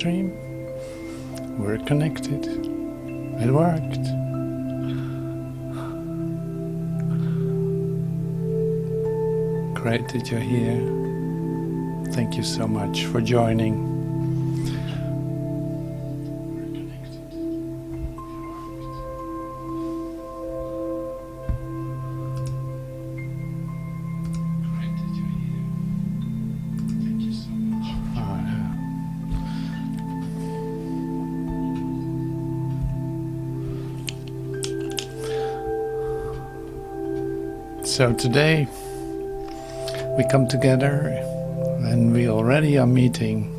stream. We're connected. It worked. Great that you're here. Thank you so much for joining. So today we come together and we already are meeting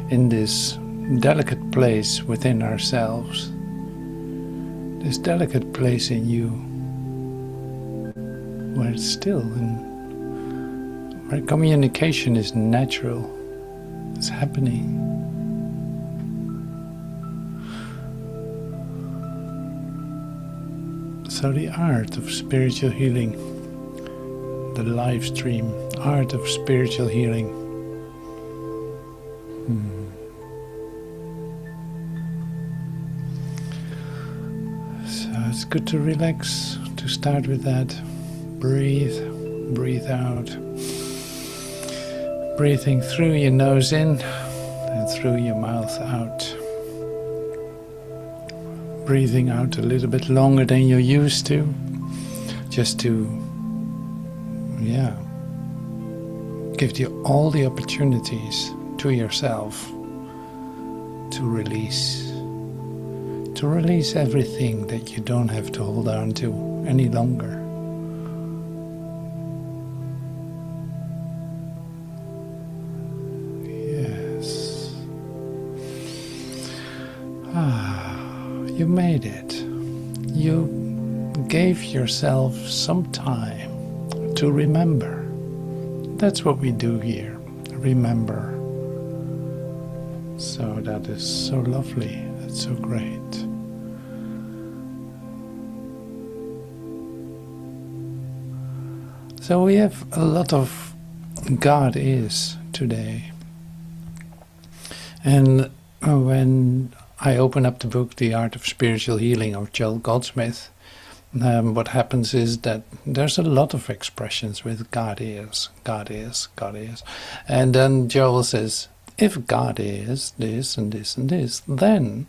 in this delicate place within ourselves, this delicate place in you where it's still and where communication is natural, it's happening. So the art of spiritual healing, the live stream, art of spiritual healing. So it's good to relax, to start with that. Breathe, breathe out. Breathing through your nose in and through your mouth out. Breathing out a little bit longer than you're used to, just to give you all the opportunities to yourself to release everything that you don't have to hold on to any longer. Yes. You made it. You gave yourself some time to remember. That's what we do here, remember. So that is so lovely, that's so great. So we have a lot of God is today. And when I open up the book, The Art of Spiritual Healing of Goldsmith, what happens is that there's a lot of expressions with God is, God is, God is. And then Joel says, if God is this and this and this, then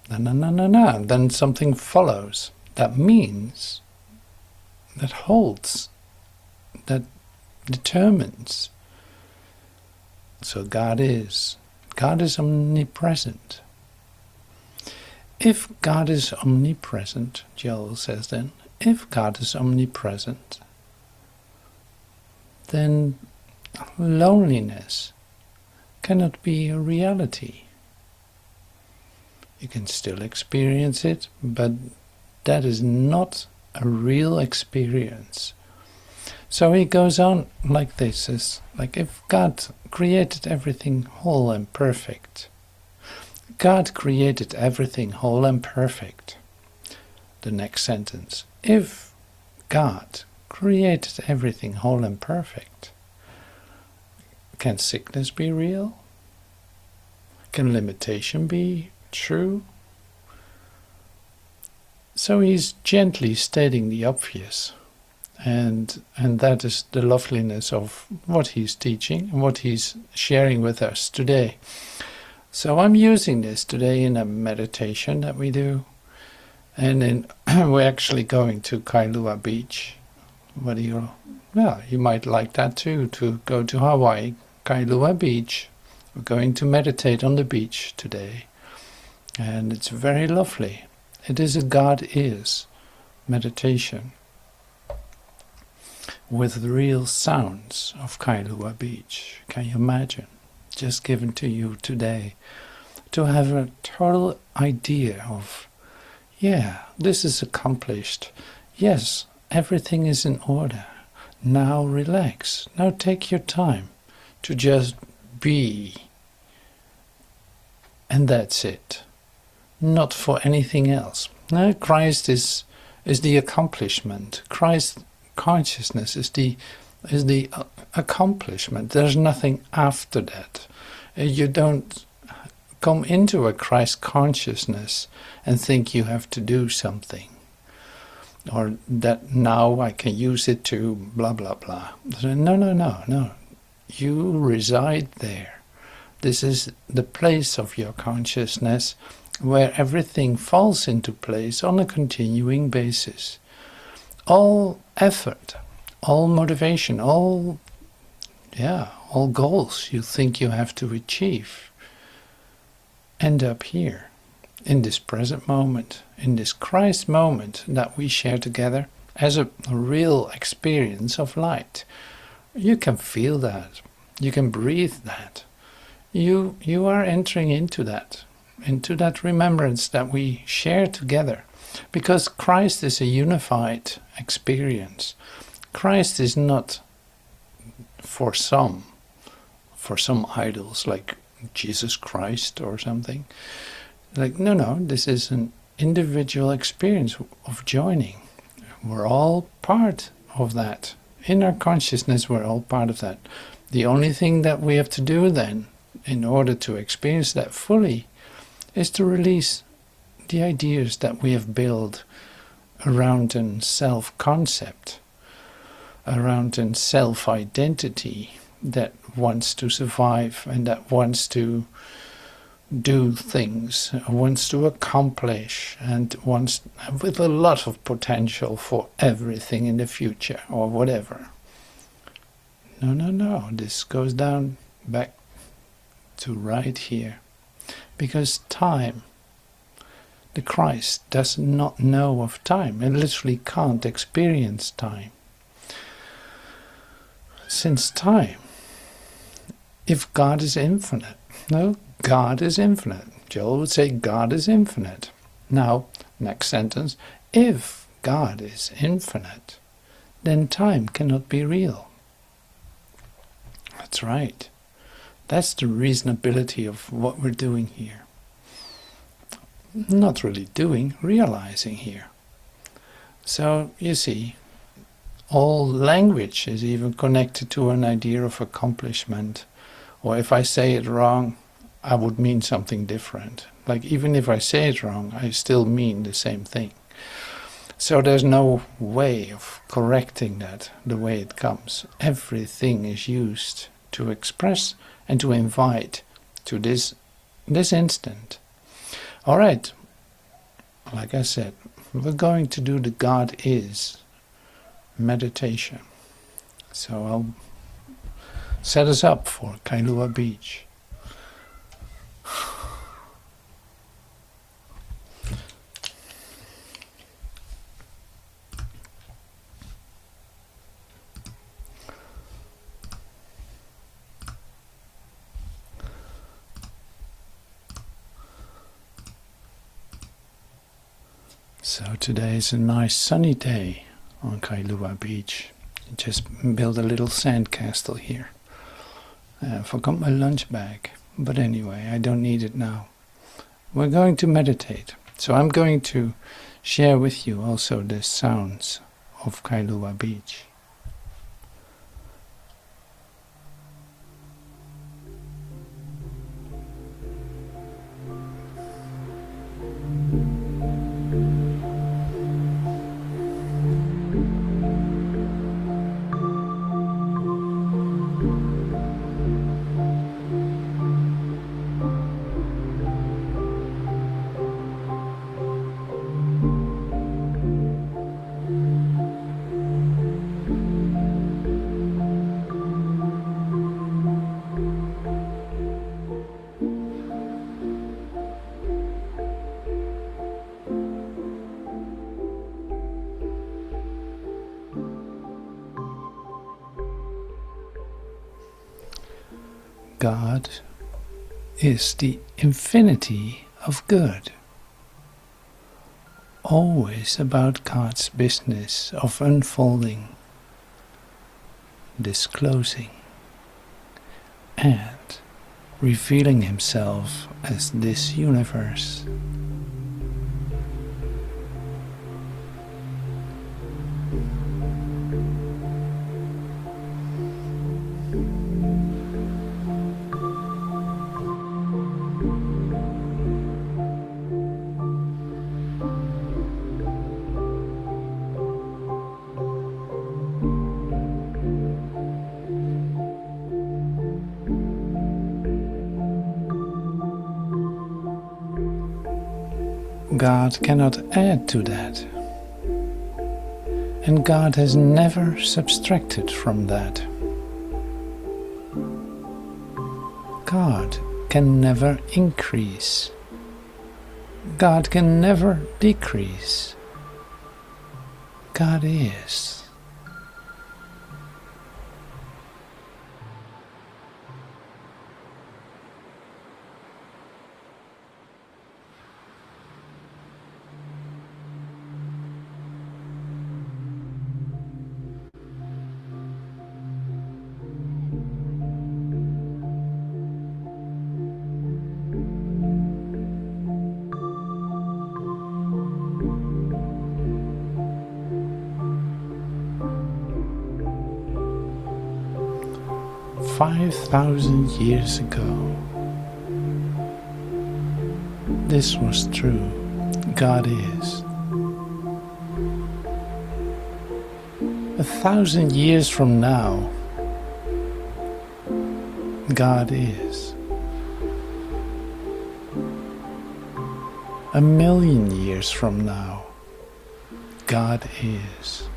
then something follows. That means, that holds, that determines. So God is omnipresent. If God is omnipresent, Joel says then, if God is omnipresent, then loneliness cannot be a reality. You can still experience it, but that is not a real experience. So he goes on like this, is like if God created everything whole and perfect, God created everything whole and perfect. The next sentence. If God created everything whole and perfect, can sickness be real? Can limitation be true? So he's gently stating the obvious. And that is the loveliness of what he's teaching and what he's sharing with us today. So I'm using this today in a meditation that we do, and then we're actually going to Kailua Beach. You might like that too, to go to Hawaii, Kailua Beach. We're going to meditate on the beach today, and it's very lovely. It is a God is meditation with the real sounds of Kailua Beach. Can you imagine? Just given to you today, to have a total idea of, this is accomplished. Yes, everything is in order. Now relax. Now take your time to just be. And that's it. Not for anything else. No, Christ is the accomplishment. Christ consciousness is the accomplishment. There's nothing after that. You don't come into a Christ consciousness and think you have to do something, or that now I can use it to blah blah blah. No. You reside there. This is the place of your consciousness where everything falls into place on a continuing basis. All effort, all motivation, all goals you think you have to achieve end up here, in this present moment, in this Christ moment that we share together as a real experience of light. You can feel that. You can breathe that. You are entering into that remembrance that we share together. Because Christ is a unified experience. Christ is not for some idols like Jesus Christ or something. Like, no, this is an individual experience of joining. We're all part of that. In our consciousness, we're all part of that. The only thing that we have to do then, in order to experience that fully, is to release the ideas that we have built around a self-concept, around a self-identity that wants to survive and that wants to do things, wants to accomplish, and wants with a lot of potential for everything in the future or whatever. No, this goes down back to right here. Because time, the Christ does not know of time. It literally can't experience time. Since time, if God is infinite, no, God is infinite. Joel would say God is infinite. Now, next sentence, if God is infinite, then time cannot be real. That's right. That's the reasonability of what we're doing here. Not really doing, realizing here. So, you see, all language is even connected to an idea of accomplishment. Or if I say it wrong, I would mean something different. Like, even if I say it wrong, I still mean the same thing. So there's no way of correcting that the way it comes. Everything is used to express and to invite to this instant. All right, like I said, we're going to do the God is meditation. So I'll set us up for Kailua Beach. So today is a nice sunny day on Kailua Beach. Just built a little sand castle here. I forgot my lunch bag, but anyway, I don't need it now. We're going to meditate. So I'm going to share with you also the sounds of Kailua Beach. God is the infinity of good. Always about God's business of unfolding, disclosing, and revealing himself as this universe. God cannot add to that. And God has never subtracted from that. God can never increase. God can never decrease. God is. "5,000 years ago, this was true. God is. 1,000 years from now, God is. 1,000,000 years from now, God is."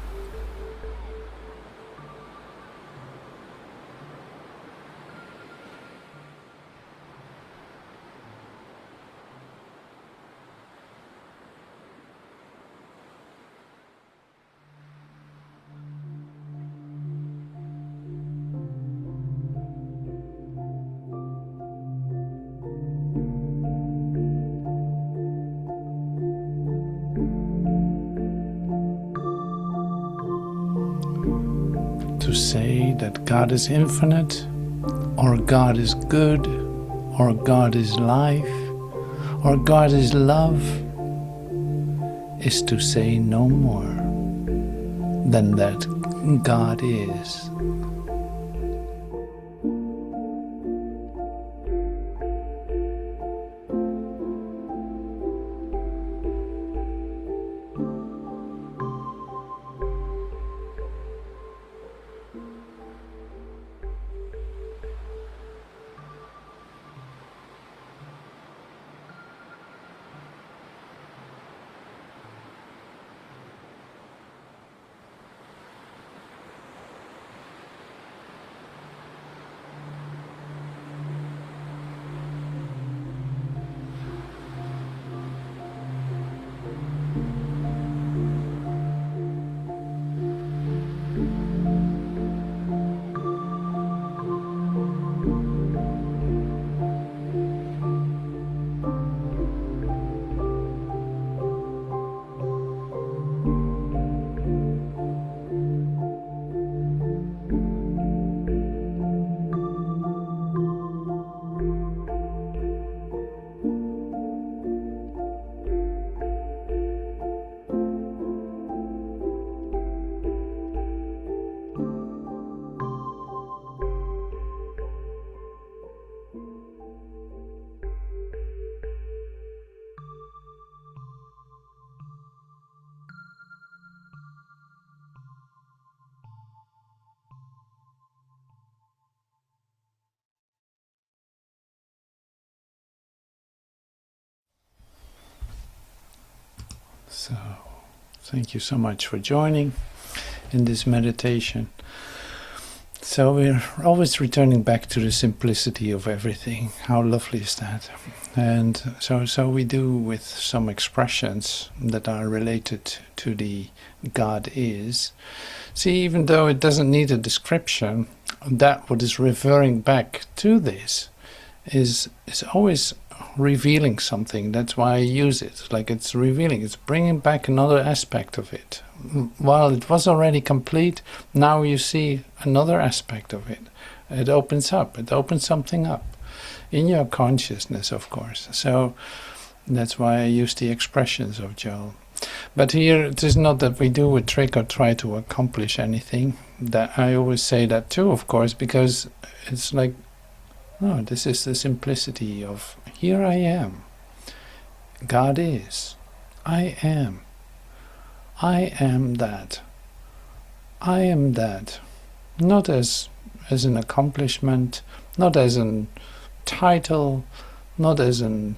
To say that God is infinite, or God is good, or God is life, or God is love, is to say no more than that God is. So, thank you so much for joining in this meditation. So we're always returning back to the simplicity of everything. How lovely is that? And so we do with some expressions that are related to the God is. See, even though it doesn't need a description, that what is referring back to this is always revealing something. That's why I use it. Like it's revealing, it's bringing back another aspect of it. While it was already complete, now you see another aspect of it. It opens up, it opens something up in your consciousness, of course. So that's why I use the expressions of Joel. But here it is not that we do a trick or try to accomplish anything. That I always say that too, of course, because it's like, no, this is the simplicity of, here I am. God is. I am. I am that. I am that. Not as an accomplishment, not as a title, not as an,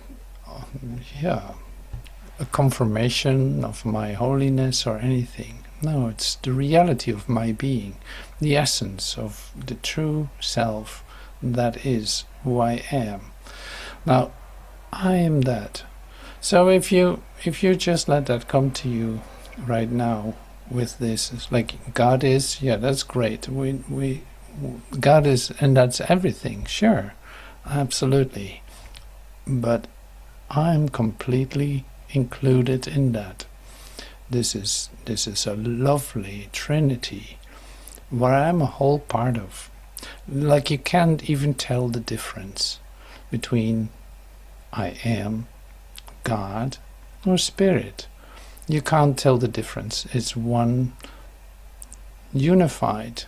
a confirmation of my holiness or anything. No, it's the reality of my being, the essence of the true self that is who I am. Now, I am that. So if you just let that come to you right now with this, it's like God is, yeah, that's great. God is, and that's everything, sure, absolutely. But I'm completely included in that. This is a lovely Trinity where I'm a whole part of. Like you can't even tell the difference between I am, God, or Spirit. You can't tell the difference. It's one unified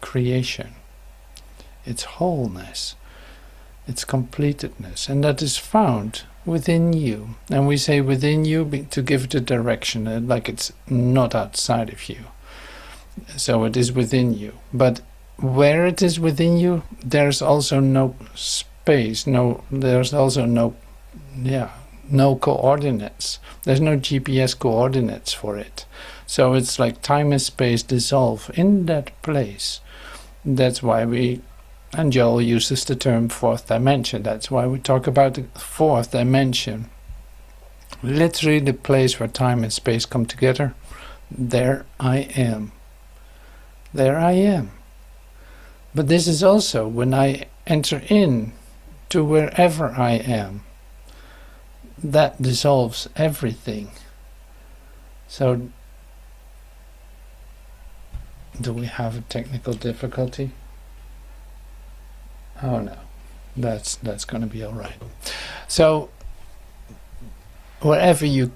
creation. It's wholeness. It's completedness. And that is found within you. And we say within you to give the direction, like it's not outside of you. So it is within you. But where it is within you, there's also no space. There's also no coordinates. There's no GPS coordinates for it. So it's like time and space dissolve in that place. That's why and Joel uses the term fourth dimension. That's why we talk about the fourth dimension. Literally the place where time and space come together. There I am. There I am. But this is also when I enter in to wherever I am. That dissolves everything. So, do we have a technical difficulty? Oh no, that's going to be all right. So, wherever you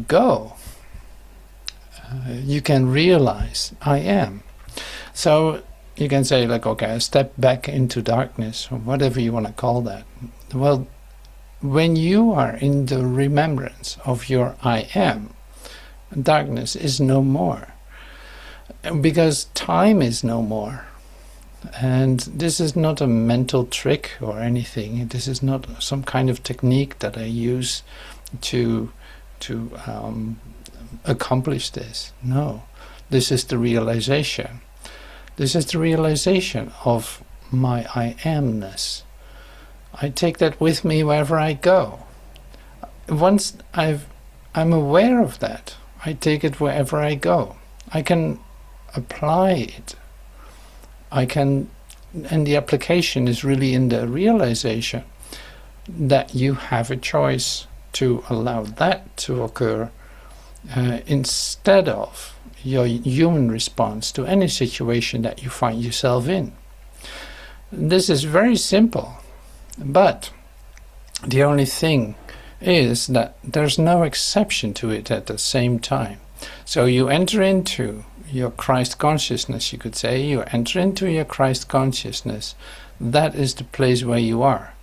go, you can realize I am. So you can say like, okay, I step back into darkness, or whatever you want to call that. Well, when you are in the remembrance of your I am, darkness is no more. Because time is no more. And this is not a mental trick or anything. This is not some kind of technique that I use to accomplish this. No, this is the realization. This is the realization of my I amness. I take that with me wherever I go. Once I'm aware of that, I take it wherever I go. I can apply it. And the application is really in the realization that you have a choice to allow that to occur instead of your human response to any situation that you find yourself in. This is very simple, but the only thing is that there's no exception to it at the same time. So you enter into your Christ consciousness, you could say. You enter into your Christ consciousness. That is the place where you are.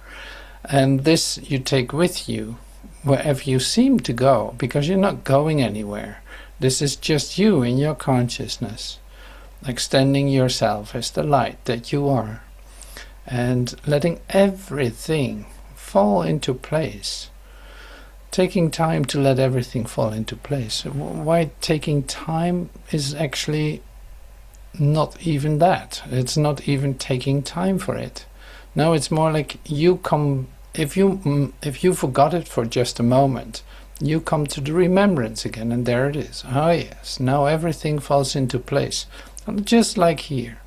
And this you take with you wherever you seem to go, because you're not going anywhere. This is just you in your consciousness, extending yourself as the light that you are, and letting everything fall into place. Taking time to let everything fall into place. Why taking time is actually not even that. It's not even taking time for it. No, it's more like you come, if you forgot it for just a moment, you come to the remembrance again, and there it is. Oh yes, now everything falls into place. Just like here.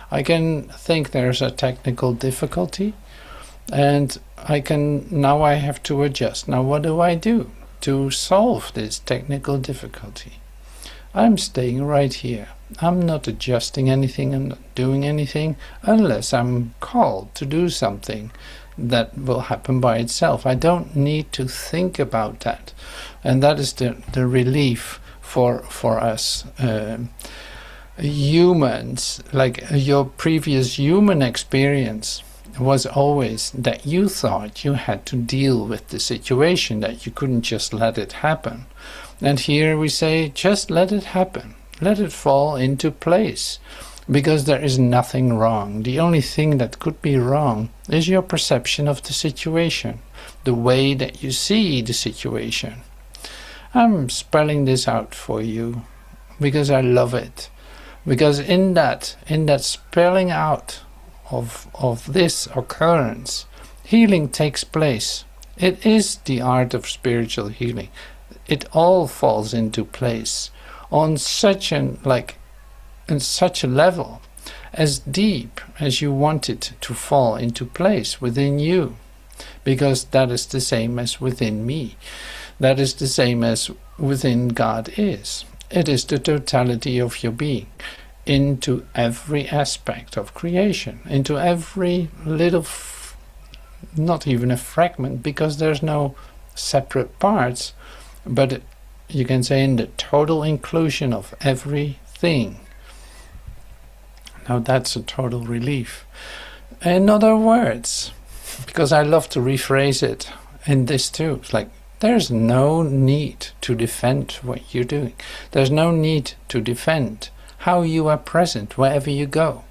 I can think there's a technical difficulty, and I have to adjust. Now what do I do to solve this technical difficulty? I'm staying right here. I'm not adjusting anything, I'm not doing anything, unless I'm called to do something that will happen by itself. I don't need to think about that. And that is the relief for us humans. Like your previous human experience was always that you thought you had to deal with the situation, that you couldn't just let it happen. And here we say, just let it happen. Let it fall into place. Because there is nothing wrong. The only thing that could be wrong is your perception of the situation. the way that you see the situation. I'm spelling this out for you because I love it. Because in that spelling out of this occurrence, healing takes place. It is the art of spiritual healing. It all falls into place on such in such a level, as deep as you want it to fall into place within you. Because that is the same as within me. That is the same as within God is. It is the totality of your being into every aspect of creation, into every little, not even a fragment, because there's no separate parts, but you can say in the total inclusion of everything. Now that's a total relief. In other words, because I love to rephrase it in this too, it's like there's no need to defend what you're doing. There's no need to defend how you are present wherever you go,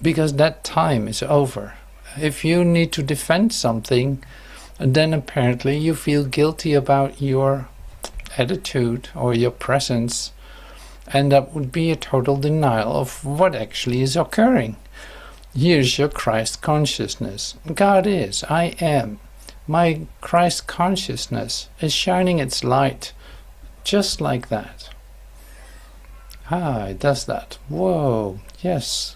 because that time is over. If you need to defend something, then apparently you feel guilty about your attitude or your presence, and that would be a total denial of what actually is occurring. Here's your Christ consciousness. God is, I am. My Christ consciousness is shining its light just like that. It does that. Whoa, yes.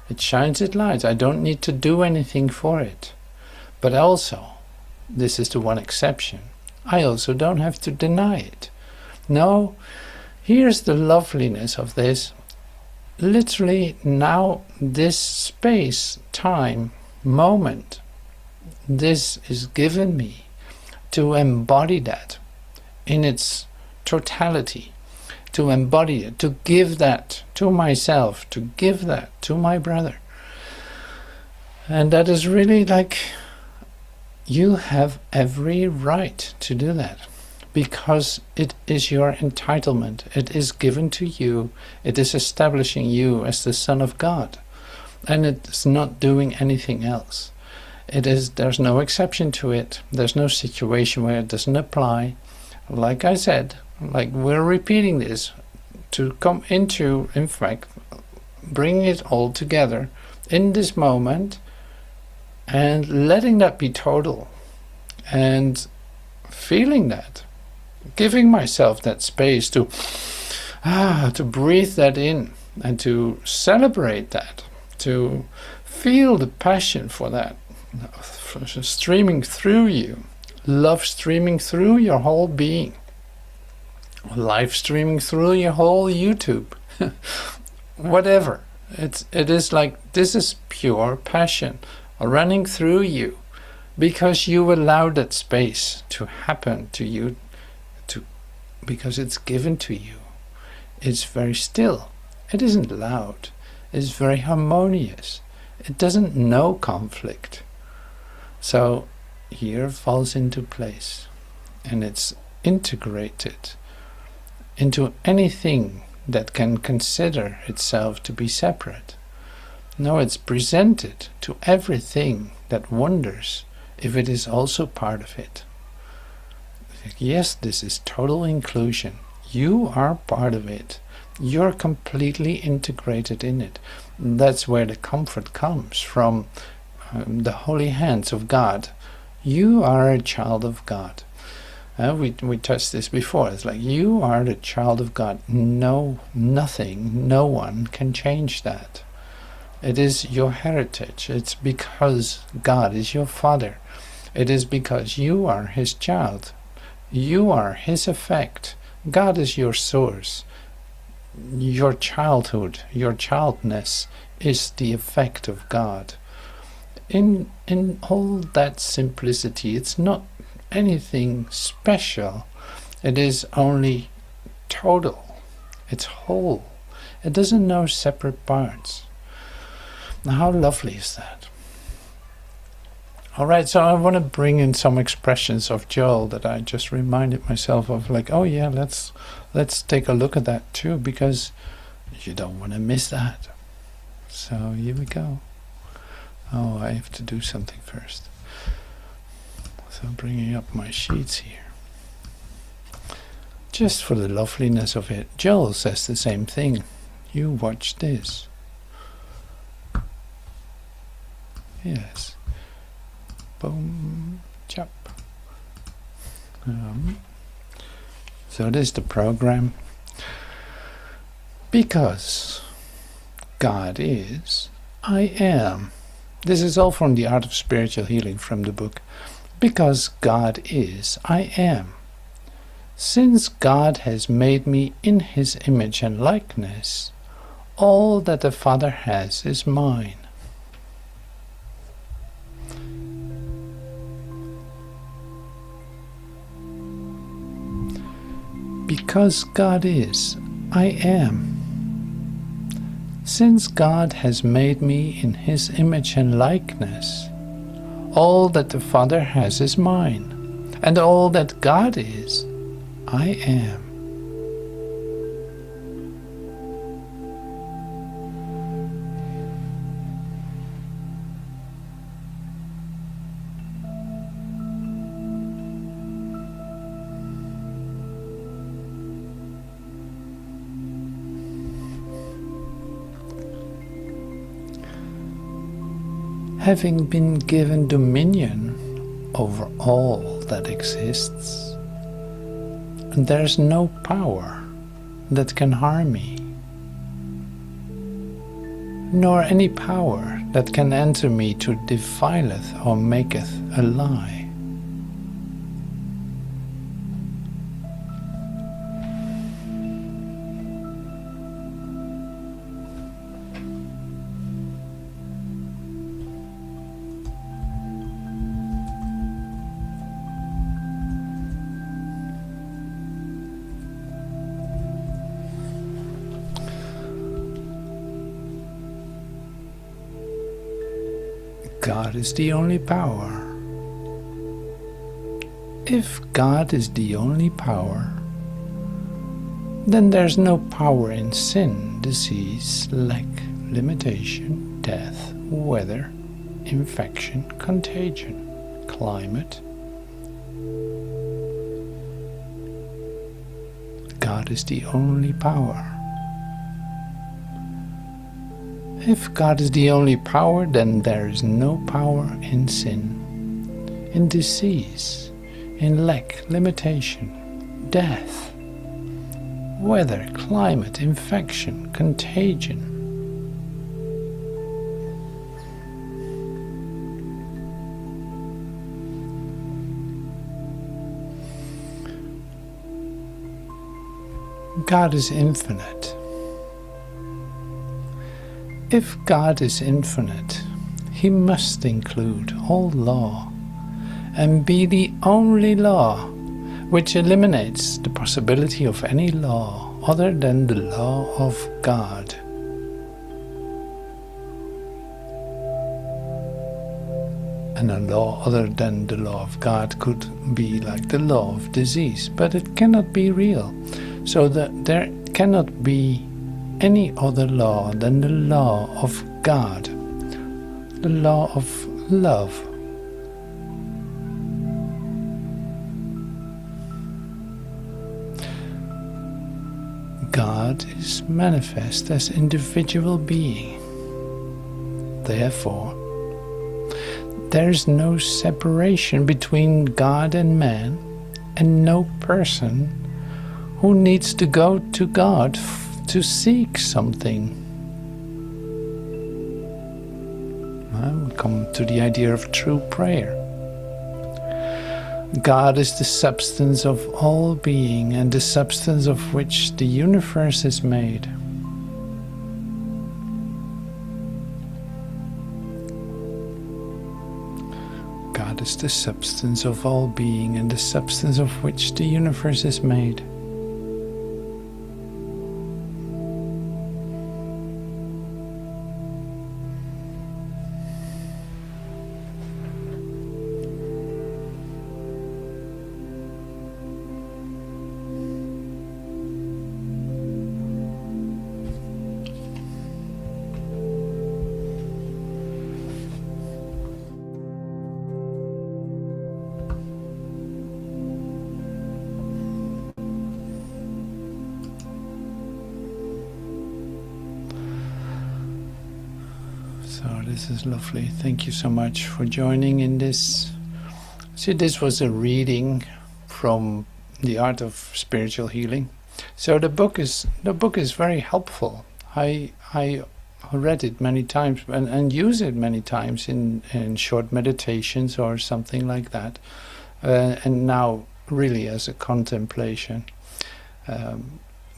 It shines its light. I don't need to do anything for it. But also, this is the one exception, I also don't have to deny it. No, here's the loveliness of this. Literally now, this space, time, moment, this is given me to embody that in its totality, to embody it, to give that to myself, to give that to my brother. And that is really like, you have every right to do that, because it is your entitlement. It is given to you. It is establishing you as the Son of God, and it's not doing anything else. There's no exception to it. There's no situation where it doesn't apply. Like I said, like we're repeating this to come into, in fact, bringing it all together in this moment and letting that be total and feeling that, giving myself that space to breathe that in and to celebrate that, to feel the passion for that streaming through you, love streaming through your whole being, live streaming through your whole YouTube, whatever. It is like, this is pure passion running through you, because you allow that space to happen to you, because it's given to you. It's very still. It isn't loud. It's very harmonious. It doesn't know conflict. So here falls into place, and it's integrated into anything that can consider itself to be separate. No, it's presented to everything that wonders if it is also part of it. Yes, this is total inclusion. You are part of it. You're completely integrated in it. That's where the comfort comes from, the holy hands of God. You are a child of God. We touched this before. It's like, you are the child of God. No one can change that. It is your heritage. It's because God is your Father. It is because you are His child. You are His effect. God is your source. Your childhood, your childness is the effect of God. In all that simplicity, it's not anything special. It is only total. It's whole. It doesn't know separate parts. Now, how lovely is that? All right, so I want to bring in some expressions of Joel that I just reminded myself of, like, oh yeah, let's take a look at that too, because you don't want to miss that. So here we go. Oh, I have to do something first. So bringing up my sheets here. Just for the loveliness of it. Joel says the same thing. You watch this. Yes. Boom. Chop. So this is the program. Because God is, I am. This is all from the Art of Spiritual Healing from the book. Because God is, I am. Since God has made me in his image and likeness, all that the Father has is mine. Because God is, I am. Since God has made me in his image and likeness, all that the Father has is mine, and all that God is, I am. Having been given dominion over all that exists, and there's no power that can harm me, nor any power that can enter me to defileth or maketh a lie. God is the only power. If God is the only power, then there's no power in sin, disease, lack, limitation, death, weather, infection, contagion, climate. God is the only power. If God is the only power, then there is no power in sin, in disease, in lack, limitation, death, weather, climate, infection, contagion. God is infinite. If God is infinite, he must include all law and be the only law which eliminates the possibility of any law other than the law of God. And a law other than the law of God could be like the law of disease, but it cannot be real. So that there cannot be any other law than the law of God, the law of love. God is manifest as individual being. Therefore, there is no separation between God and man, and no person who needs to go to God to seek something. We come to the idea of true prayer. God is the substance of all being and the substance of which the universe is made. God is the substance of all being and the substance of which the universe is made. this is lovely. Thank you so much for joining in this. See, this was a reading from The Art of Spiritual Healing. So the book is very helpful. I read it many times and use it many times in short meditations or something like that, and now really as a contemplation,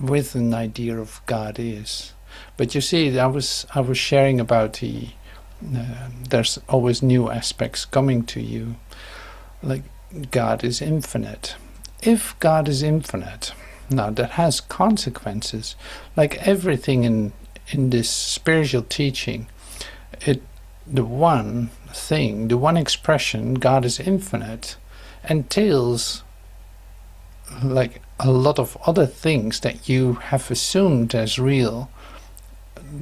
with an idea of God is. But you see, I was sharing about there's always new aspects coming to you, like God is infinite. If God is infinite, now that has consequences. Like everything in this spiritual teaching, the one thing, the one expression, God is infinite, entails like a lot of other things that you have assumed as real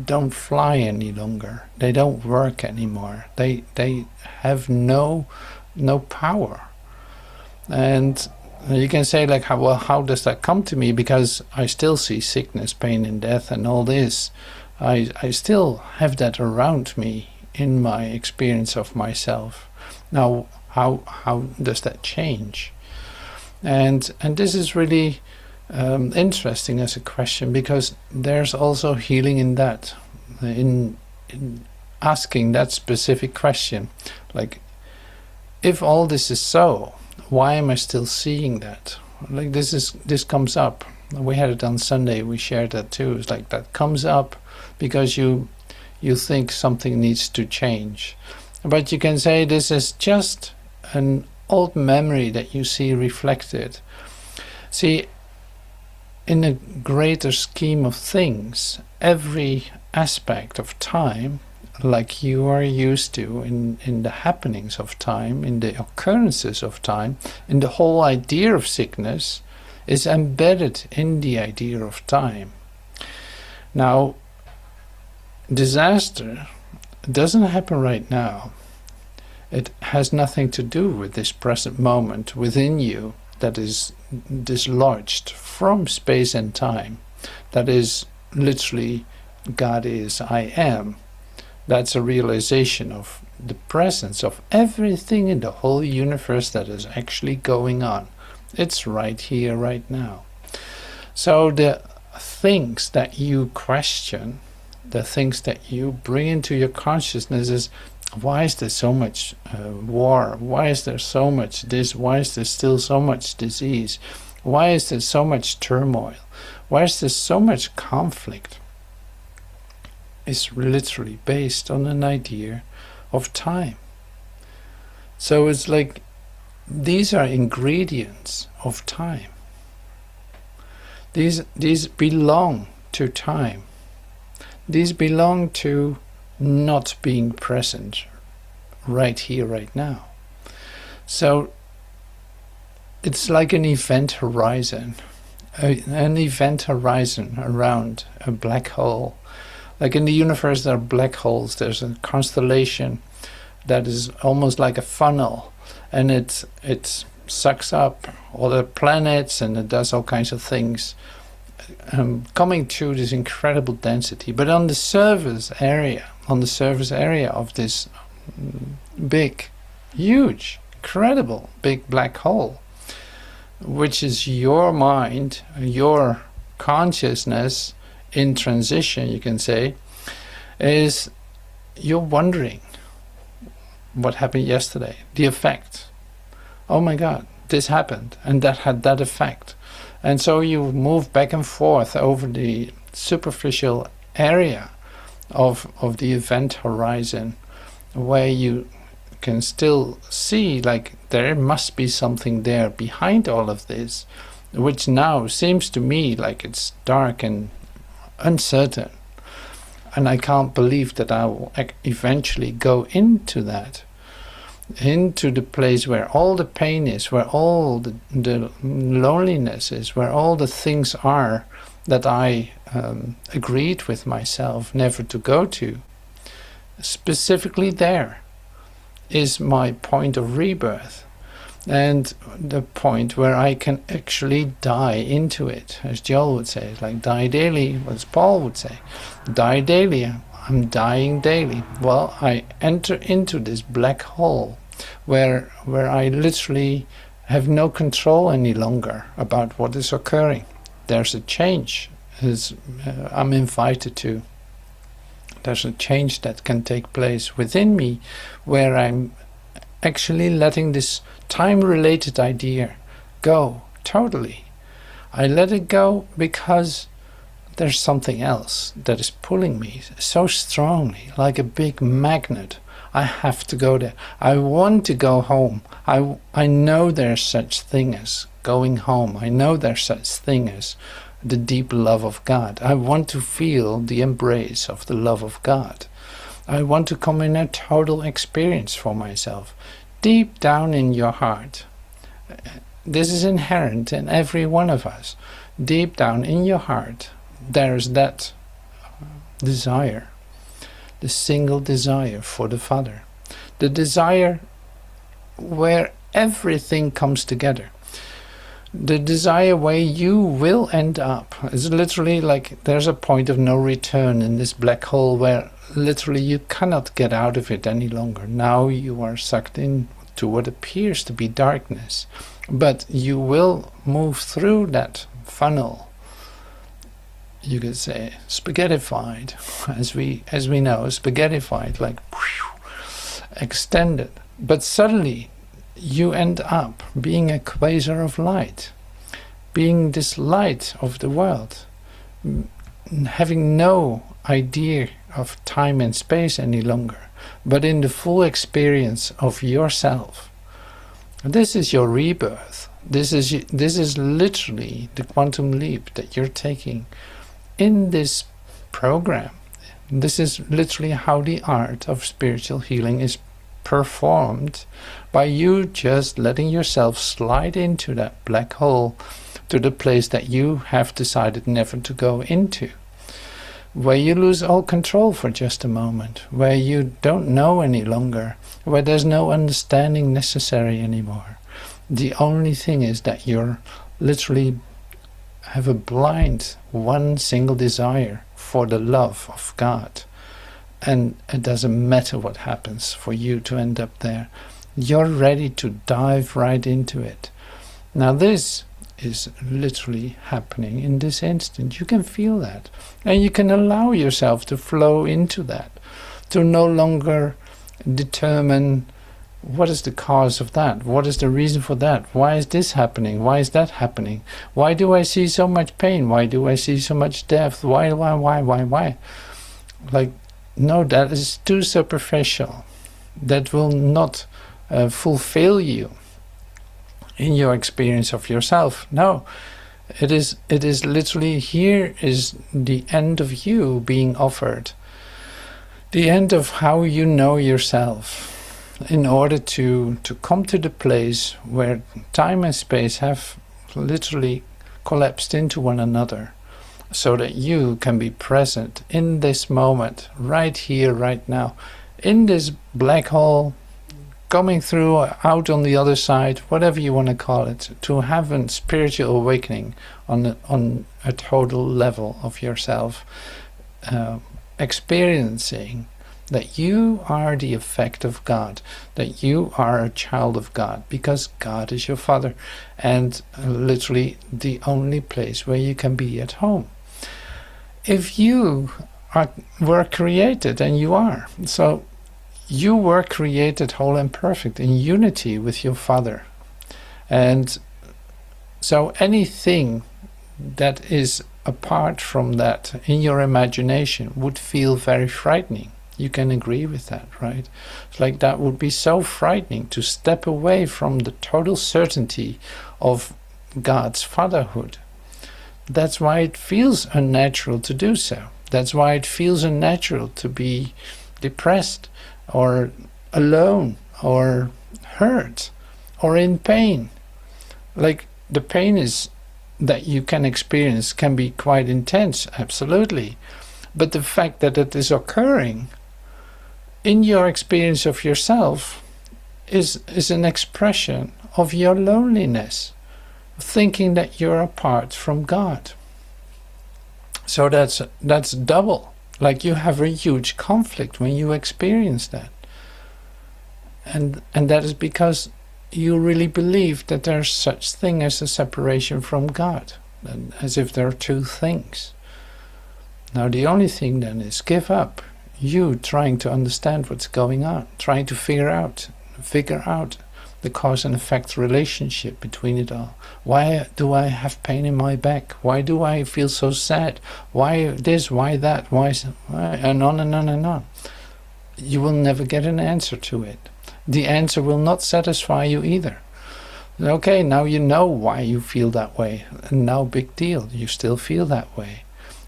don't fly any longer. They don't work anymore. They have no power. And you can say like, how does that come to me? Because I still see sickness, pain and death and all this. I still have that around me in my experience of myself. Now, how does that change? And this is really interesting as a question, because there's also healing in that, in asking that specific question. Like, if all this is so, why am I still seeing that? Like this comes up. We had it on Sunday, we shared that too. It's like that comes up because you think something needs to change. But you can say this is just an old memory that you see reflected. See, in a greater scheme of things, every aspect of time, like you are used to in the happenings of time, in the occurrences of time, in the whole idea of sickness, is embedded in the idea of time. Now, disaster doesn't happen right now. It has nothing to do with this present moment within you that is dislodged from space and time. That is literally God is, I am. That's a realization of the presence of everything in the whole universe that is actually going on. It's right here, right now. So the things that you question, the things that you bring into your consciousness is, why is there so much war? Why is there so much this? Why is there still so much disease? Why is there so much turmoil? Why is there so much conflict? Is literally based on an idea of time. So it's like these are ingredients of time. These belong to time. These belong to not being present right here, right now. So it's like an event horizon, an event horizon around a black hole. Like in the universe there are black holes, there's a constellation that is almost like a funnel, and it sucks up all the planets and it does all kinds of things, coming to this incredible density. But on the surface area of this big, huge, incredible big black hole, which is your mind, your consciousness in transition, you can say, is you're wondering what happened yesterday, the effect. Oh my God, this happened and that had that effect. And so you move back and forth over the superficial area of the event horizon, where you can still see like there must be something there behind all of this, which now seems to me like it's dark and uncertain, and I can't believe that I will eventually go into that, into the place where all the pain is, where all the loneliness is, where all the things are that I agreed with myself never to go to. Specifically there is my point of rebirth, and the point where I can actually die into it, as Joel would say, like die daily, as Paul would say, die daily. I'm dying daily. Well, I enter into this black hole where I literally have no control any longer about what is occurring. There's a change I'm invited to. There's a change that can take place within me where I'm actually letting this time-related idea go totally. I let it go because there's something else that is pulling me so strongly, like a big magnet. I have to go there. I want to go home. I know there's such thing as going home. I know there's such thing as the deep love of God. I want to feel the embrace of the love of God. I want to come in a total experience for myself, deep down in your heart. This is inherent in every one of us. Deep down in your heart, there's that desire, the single desire for the Father, the desire where everything comes together, the desire where you will end up. It's literally like there's a point of no return in this black hole where literally you cannot get out of it any longer. Now you are sucked in to what appears to be darkness, but you will move through that funnel. You could say spaghettified, as we know, spaghettified, like extended. But suddenly you end up being a quasar of light, being this light of the world, having no idea of time and space any longer, but in the full experience of yourself. This is your rebirth. This is literally the quantum leap that you're taking in this program. This is literally how the art of spiritual healing is performed, by you just letting yourself slide into that black hole, to the place that you have decided never to go into, where you lose all control for just a moment, where you don't know any longer, where there's no understanding necessary anymore. The only thing is that you're literally have a blind, one single desire for the love of God. And it doesn't matter what happens for you to end up there. You're ready to dive right into it. Now this is literally happening in this instant. You can feel that. And you can allow yourself to flow into that. To no longer determine what is the cause of that? What is the reason for that? Why is this happening? Why is that happening? Why do I see so much pain? Why do I see so much death? Why? Like, no, that is too superficial. That will not fulfill you in your experience of yourself. No, it is literally, here is the end of you being offered. The end of how you know yourself, in order to come to the place where time and space have literally collapsed into one another, so that you can be present in this moment, right here, right now, in this black hole, coming through, out on the other side, whatever you want to call it, to have a spiritual awakening on a total level of yourself, experiencing that you are the effect of God, that you are a child of God, because God is your Father, and literally the only place where you can be at home. If you were created, and you are, so you were created whole and perfect in unity with your Father, and so anything that is apart from that in your imagination would feel very frightening. You can agree with that, right? It's like that would be so frightening, to step away from the total certainty of God's fatherhood. That's why it feels unnatural to do so. That's why it feels unnatural to be depressed, or alone, or hurt, or in pain. Like, the pain is that you can experience can be quite intense, absolutely. But the fact that it is occurring in your experience of yourself is an expression of your loneliness, thinking that you're apart from God. So that's double. Like you have a huge conflict when you experience that. And that is because you really believe that there's such thing as a separation from God, and as if there are two things. Now the only thing then is give up. You trying to understand what's going on, trying to figure out the cause and effect relationship between it all. Why do I have pain in my back? Why do I feel so sad? Why this, why that, why, and on and on and on. You will never get an answer to it. The answer will not satisfy you either. Okay, now you know why you feel that way, and now big deal, you still feel that way.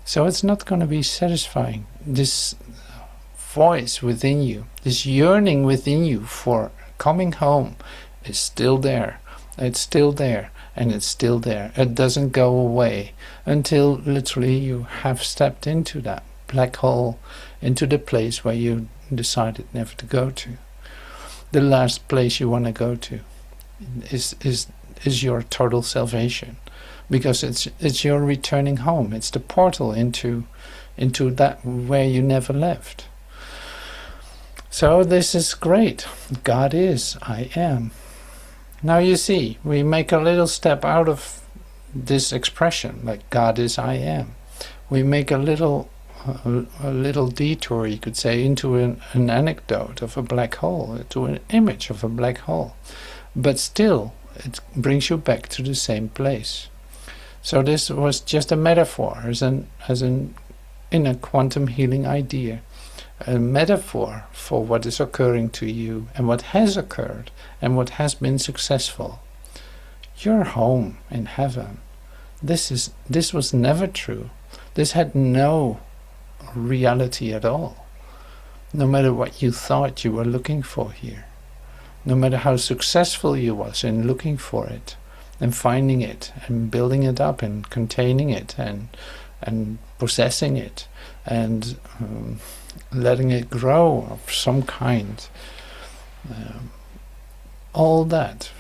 So it's not going to be satisfying. This voice within you, this yearning within you for coming home is still there. It's still there, and it's still there. It doesn't go away until literally you have stepped into that black hole, into the place where you decided never to go to. The last place you want to go to is your total salvation, because it's your returning home. It's the portal into that where you never left. So this is great. God is, I am. Now you see, we make a little step out of this expression, like God is, I am. We make a little detour, you could say, into an anecdote of a black hole, to an image of a black hole. But still, it brings you back to the same place. So this was just a metaphor, in a quantum healing idea. A metaphor for what is occurring to you and what has occurred and what has been successful. You're home in heaven. This was never true. This had no reality at all. No matter what you thought you were looking for here, no matter how successful you was in looking for it and finding it and building it up and containing it and possessing it and letting it grow of some kind, all that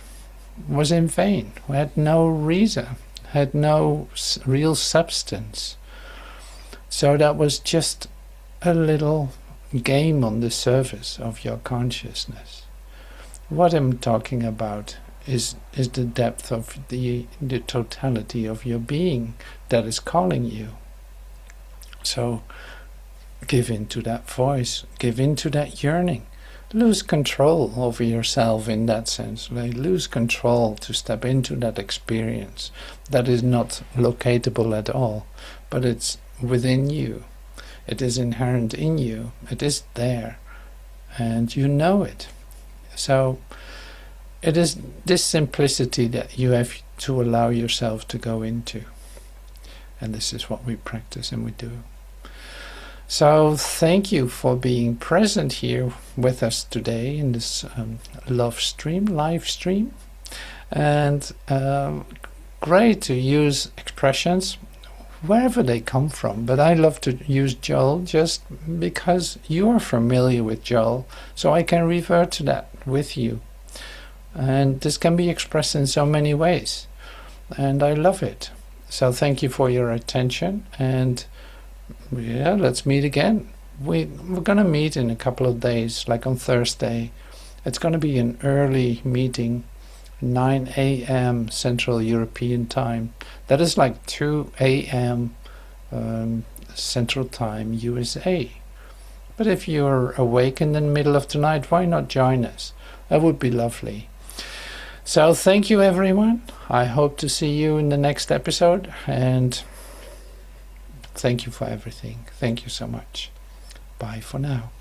was in vain. We had no reason, had no real substance. So that was just a little game on the surface of your consciousness. What I'm talking about is the depth of the totality of your being that is calling you. So give in to that voice, give in to that yearning. Lose control over yourself in that sense. Lose control to step into that experience that is not locatable at all, but it's within you. It is inherent in you. It is there, and you know it. So it is this simplicity that you have to allow yourself to go into, and this is what we practice and we do. So thank you for being present here with us today in this live stream, and great to use expressions wherever they come from, but I love to use Joel just because you are familiar with Joel, so I can revert to that with you. And this can be expressed in so many ways, and I love it. So thank you for your attention, and yeah, let's meet again. We're going to meet in a couple of days, like on Thursday. It's going to be an early meeting, 9 a.m. Central European Time. That is like 2 a.m. Central Time, USA. But if you're awake in the middle of the night, why not join us? That would be lovely. So thank you, everyone. I hope to see you in the next episode, and thank you for everything. Thank you so much. Bye for now.